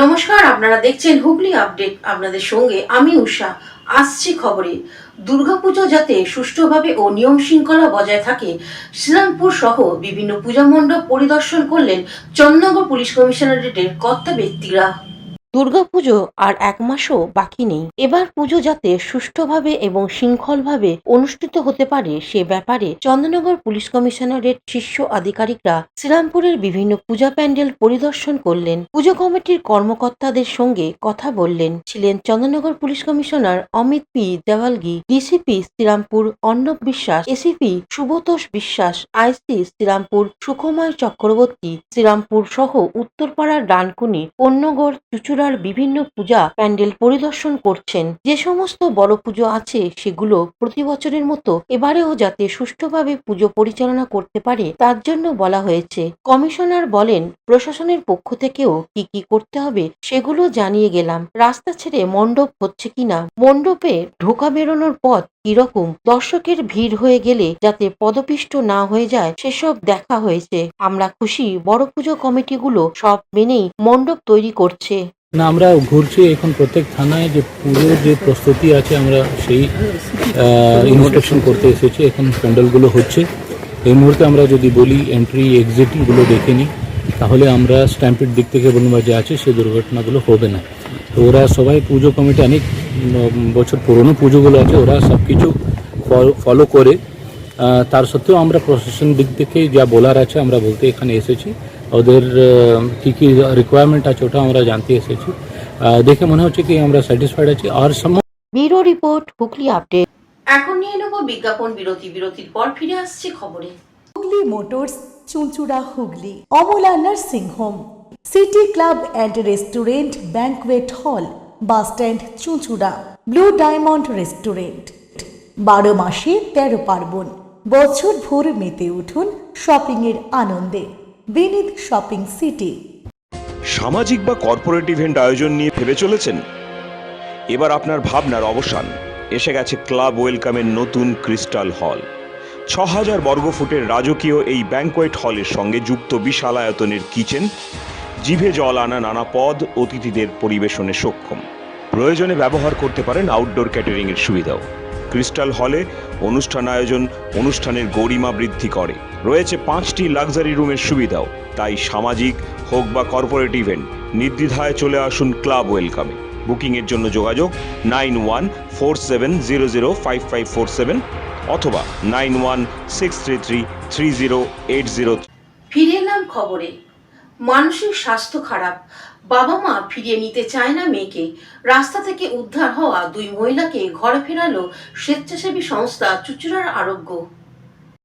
নমস্কার, আপনারা দেখছেন হুগলি আপডেট। আপনাদের সঙ্গে আমি উষা। আসছি খবরে। দুর্গাপুজো যাতে সুষ্ঠুভাবে ও নিয়ম শৃঙ্খলা বজায় থাকে, শ্রীরামপুর সহ বিভিন্ন পূজা মণ্ডপ পরিদর্শন করলেন চন্দননগর পুলিশ কমিশনারেটের কর্তা ব্যক্তিরা। দুর্গাপুজো আর এক মাসও বাকি নেই। এবার পুজো যাতে সুষ্ঠুভাবে এবং শৃঙ্খলভাবে অনুষ্ঠিত হতে পারে সে ব্যাপারে চন্দননগর পুলিশ কমিশনারেট শীর্ষ আধিকারিকরা শ্রীরামপুরের বিভিন্ন পূজা প্যান্ডেল পরিদর্শন করলেন। পুজো কমিটির কর্মকর্তাদের সঙ্গে কথা বললেন। ছিলেন Chandannagar police commissioner Amit P Dewalgi, DCP Serampore Arnab Biswas, ACP সুব্রতোষ বিশ্বাস, আইসি শ্রীরামপুর সুখময় চক্রবর্তী, শ্রীরামপুর সহ উত্তরপাড়ার ডানকুনি, পণ্যগড়, চুচুড়ার বিভিন্ন পূজা প্যান্ডেল পরিদর্শন করছেন। যে সমস্ত বড় পুজো আছে সেগুলো প্রতি বছরের মতো এবারেও যাতে সুষ্ঠুভাবে পুজো পরিচালনা করতে পারে তার জন্য বলা হয়েছে। কমিশনার বলেন, প্রশাসনের পক্ষ থেকেও কি করতে হবে সেগুলো জানিয়ে গেলাম। রাস্তা ছেড়ে মণ্ডপ হচ্ছে কিনা, মণ্ডপে ঢোকা বেরোনোর পথ কিরকম, দর্শকের ভিড় হয়ে গেলে যাতে পদপিষ্ট না হয়ে যায় সেসব দেখা হয়েছে। আমরা খুশি, বড় পুজো কমিটিগুলো সব মেনেই মণ্ডপ তৈরি করছে। না, আমরা ঘুরছি এখন প্রত্যেক থানায় যে পুজোর যে প্রস্তুতি আছে আমরা সেই ইন্সপেকশন করতে এসেছি। এখন প্যান্ডেলগুলো হচ্ছে। এই মুহূর্তে আমরা যদি বলি এন্ট্রি এক্সিটগুলো দেখে নিই তাহলে আমরা স্ট্যাম্পের দিক থেকে বলুন যে আছে সেই দুর্ঘটনাগুলো হবে না। তো ওরা সবাই পুজো কমিটি অনেক বছর পুরনো পুজোগুলো আছে, ওরা সব কিছু ফলো করে। তার সত্ত্বেও আমরা প্রশাসন দিক থেকে যা বলার আছে আমরা বলতে এখানে এসেছি। ওদের কি রিকোয়ারমেন্ট আছে ওটা আমরা জানতে এসেছি। দেখে মনে হচ্ছে কি আমরা স্যাটিসফাইড আছি। আর ব্যুরো রিপোর্ট, হুগলি আপডেট। এখন নিয়ে নেব বিজ্ঞাপন বিরতি। বিরতির পর ফিরে আসছে খবরে। Hooghly motors, Chuchura, Hooghly. Amala nursing home, city club and restaurant, banquet হল, বাস স্ট্যান্ড, চুঁচুড়া। Blue diamond restaurant. 12 মাসে 13 পার্বণ, বছর ভোর মেতে উঠুন শপিং এর আনন্দে। বিনিদ শপিং সিটি। সামাজিক বা কর্পোরেট ইভেন্ট আয়োজন নিয়ে ভেবে চলেছেন? এবার আপনার ভাবনার অবসান। এসে গেছে ক্লাব ওয়েলকামের নতুন ক্রিস্টাল হল। 6000 বর্গফুটের রাজকীয় এই ব্যাংকোয়েট হলের সঙ্গে যুক্ত বিশাল আয়তনের কিচেন, জিভে জল আনা নানা পদ অতিথিদের পরিবেশনে সক্ষম। প্রয়োজনে ব্যবহার করতে পারেন আউটডোর ক্যাটারিং এর সুবিধাও। ক্রিস্টাল হলে অনুষ্ঠান আয়োজন অনুষ্ঠানের গরিমা বৃদ্ধি করে। রয়েছে 5টি লাক্সারি রুমের সুবিধাও। তাই সামাজিক হোক বা কর্পোরেট ইভেন্ট নির্দ্বিধায় চলে আসুন ক্লাব ওয়েলকামে। বুকিংয়ের জন্য যোগাযোগ 9147005547 অথবা 9163333080। ফিরে এলাম খবরে। মানসিক স্বাস্থ্য খারাপ, বাবা মা ফিরিয়ে নিতে চায় না মেয়েকে। রাস্তা থেকে উদ্ধার হওয়া 2 মহিলাকে ঘরে ফেরালো স্বেচ্ছাসেবী সংস্থা চুচুড়ার আরোগ্য।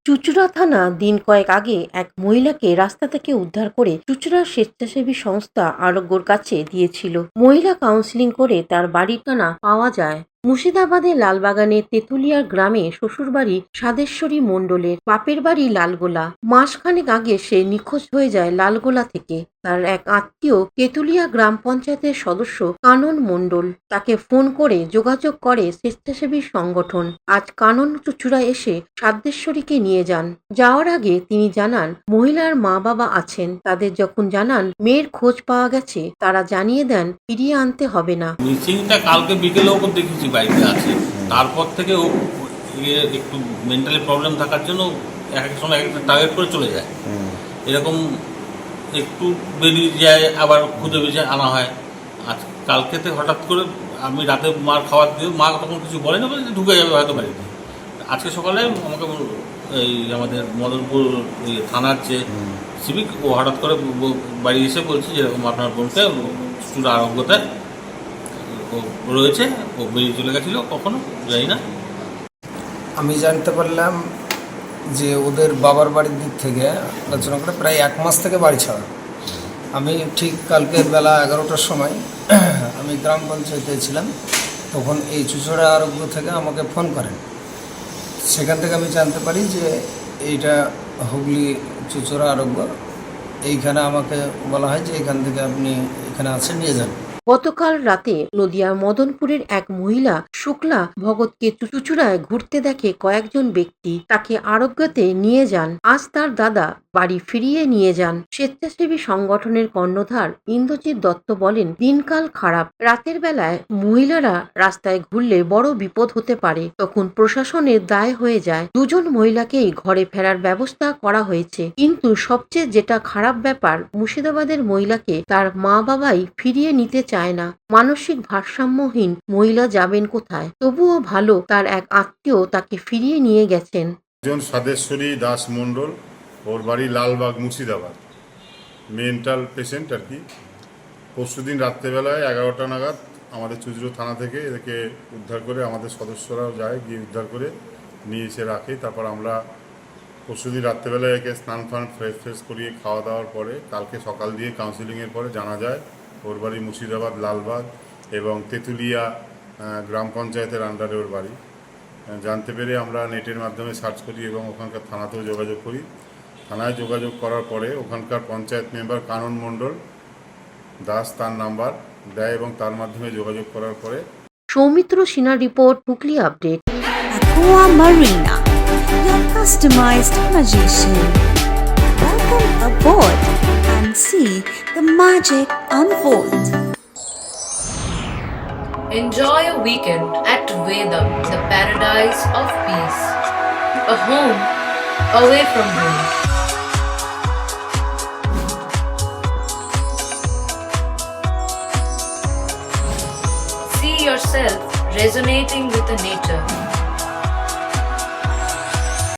চুচুড়া থানা দিন কয়েক আগে এক মহিলাকে রাস্তা থেকে উদ্ধার করে চুচুড়ার স্বেচ্ছাসেবী সংস্থা আরোগ্যর কাছে দিয়েছিল। মহিলা কাউন্সিলিং করে তার বাড়ির ঠিকানা পাওয়া যায়। মুর্শিদাবাদের লালবাগানের তেতুলিয়ার গ্রামে শ্বশুরবাড়ি সাদেশ্বরী মণ্ডলের, বাপের বাড়ি লালগোলা। মাসখানেক আগে সে নিখোঁজ হয়ে যায় লালগোলা থেকে। তার এক আত্মীয় তেতুলিয়া গ্রাম পঞ্চায়েতের সদস্য কানন মণ্ডল তাকে ফোন করে যোগাযোগ করে স্বেচ্ছাসেবী সংগঠন। আজ কানন চুচুড়া এসে সাদেশ্বরীকে নিয়ে যান। যাওয়ার আগে তিনি জানান মহিলার মা বাবা আছেন। তাদের যখন জানান মেয়ের খোঁজ পাওয়া গেছে তারা জানিয়ে দেন ফিরিয়ে আনতে হবে না। মিসিংটা কালকে বিকেলে ওকে দেখেছি বাড়িতে আছে। তারপর থেকে ও একটু মেন্টালি প্রবলেম থাকার জন্য এক এক সময় এক একটা টার্গেট করে চলে যায়। এরকম একটু বেরিয়ে যায়, আবার খুঁজে বেঁচে আনা হয়। আজ কালকেতে হঠাৎ করে আমি রাতে মার খাবার দিয়ে, মা তখন কিছু বলে না, ঢুকে যাবে হয়তো বাড়িতে। আজকে সকালে আমাকে এই আমাদের মদনপুর থানার যে সিভিক, ও হঠাৎ করে বাড়ি এসে বলছে যেরকম আপনার বোনকে চুচুড়া আরোগ্যতে রয়েছে, ও বেরিয়ে চলে গেছিল, কখনো যাই না। আমি জানতে পারলাম যে ওদের বাবার বাড়ির দিক থেকে আলোচনা করে প্রায় 1 মাস থেকে বাড়ি ছাড়া। আমি ঠিক কালকে বেলা 11টার সময় আমি গ্রাম পঞ্চায়েতে ছিলাম, তখন এই চুচুড়া আরোগ্য থেকে আমাকে ফোন করেন। সেখান থেকে আমি জানতে পারি যে এইটা হুগলি চুচুড়া আরোগ্য। এইখানে আমাকে বলা হয় যে এখান থেকে আপনি এখানে আছেন, নিয়ে যান। গতকাল রাতে নদিয়ার মদনপুরের এক মহিলা শুক্লা ভগতকে চুচুড়ায় ঘুরতে দেখে কয়েকজন ব্যক্তি তাকে আরোগ্যতে নিয়ে যান। আজ তার দাদা বাড়ি ফিরিয়ে নিয়ে যান। স্বেচ্ছাসেবী সংগঠনের কর্ণধার ইন্দ্রজিৎ দত্ত বলেন, দিনকাল খারাপ, রাতের বেলায় মহিলারা রাস্তায় ঘুরলে বড় বিপদ হতে পারে, তখন প্রশাসনের দায় হয়ে যায়। দুজন মহিলাকেই ঘরে ফেরার ব্যবস্থা করা হয়েছে, কিন্তু সবচেয়ে যেটা খারাপ ব্যাপার, মুর্শিদাবাদের মহিলাকে তার মা বাবাই ফিরিয়ে নিতে চায় না। মানসিক ভারসাম্যহীন মহিলা যাবেন কোথায়? তবুও ভালো তার এক আত্মীয় তাকে ফিরিয়ে নিয়ে গেছেন। একজন সাদেশ্বরী দাস মণ্ডল, ওর বাড়ি লালবাগ মুর্শিদাবাদ, মেন্টাল পেশেন্ট আর কি। পরশুদিন রাত্রেবেলায় 11টা নাগাদ আমাদের চুচড়ো থানা থেকে এদেরকে উদ্ধার করে, আমাদের সদস্যরাও যায়, গিয়ে উদ্ধার করে নিয়ে এসে রাখে। তারপর আমরা পরশুদিন রাত্রেবেলায় একে স্নান ফান ফ্রেশ করিয়ে খাওয়া দাওয়ার পরে কালকে সকাল দিয়ে কাউন্সিলিংয়ের পরে জানা যায় ওর বাড়ি মুর্শিদাবাদ লালবাগ এবং তেঁতুলিয়া গ্রাম পঞ্চায়েতের আন্ডারে ওর বাড়ি। জানতে পেরে আমরা নেটের মাধ্যমে সার্চ করি এবং ওখানকার থানাতেও যোগাযোগ করি। থানায় যোগাযোগ করার পরে ওখানকার পঞ্চায়েত মেম্বার কানন মণ্ডল দাস তার নাম্বার দেয় এবং তার মাধ্যমে যোগাযোগ করার পরে। সৌমিত্র সিনহার report, Hooghly update. Aqua Marina, your customized magician. Welcome aboard and see the magic unfold. Enjoy a weekend at Vedam, the paradise of peace. A home away from home. See yourself resonating with the nature.